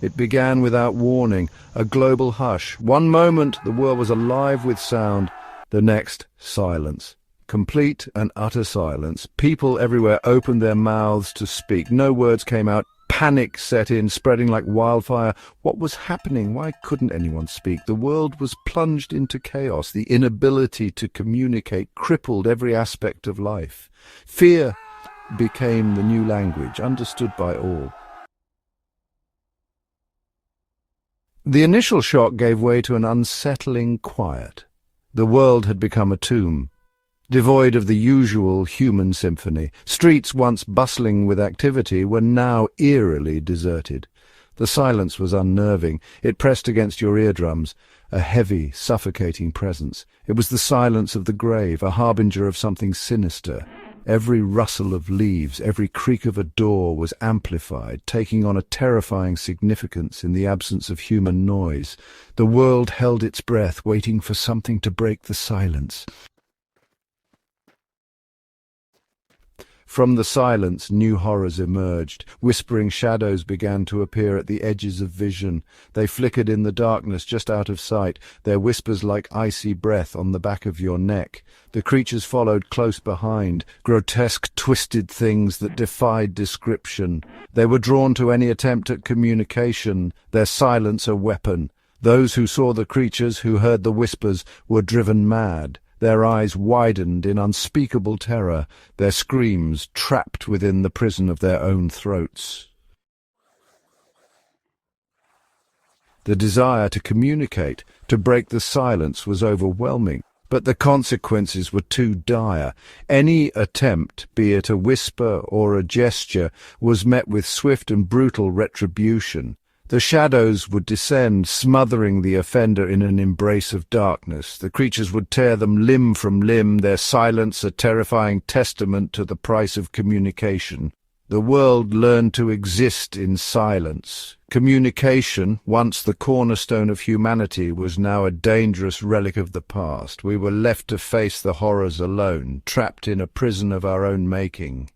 It began without warning, a global hush. One moment the world was alive with sound, the next silence. Complete and utter silence. People everywhere opened their mouths to speak. No words came out. Panic set in, spreading like wildfire. What was happening? Why couldn't anyone speak? The world was plunged into chaos. The inability to communicate crippled every aspect of life. Fear became the new language, understood by all. The initial shock gave way to an unsettling quiet. The world had become a tomb, devoid of the usual human symphony. Streets once bustling with activity were now eerily deserted. The silence was unnerving. It pressed against your eardrums, a heavy, suffocating presence. It was the silence of the grave, a harbinger of something sinister. Every rustle of leaves, every creak of a door was amplified, taking on a terrifying significance in the absence of human noise. The world held its breath, waiting for something to break the silence. From the silence, new horrors emerged. Whispering shadows began to appear at the edges of vision. They flickered in the darkness just out of sight, their whispers like icy breath on the back of your neck. The creatures followed close behind, grotesque, twisted things that defied description. They were drawn to any attempt at communication, their silence a weapon. Those who saw the creatures, who heard the whispers, were driven mad. Their eyes widened in unspeakable terror, their screams trapped within the prison of their own throats. The desire to communicate, to break the silence, was overwhelming, but the consequences were too dire. Any attempt, be it a whisper or a gesture, was met with swift and brutal retribution. The shadows would descend, smothering the offender in an embrace of darkness. The creatures would tear them limb from limb, their silence a terrifying testament to the price of communication. The world learned to exist in silence. Communication, once the cornerstone of humanity, was now a dangerous relic of the past. We were left to face the horrors alone, trapped in a prison of our own making.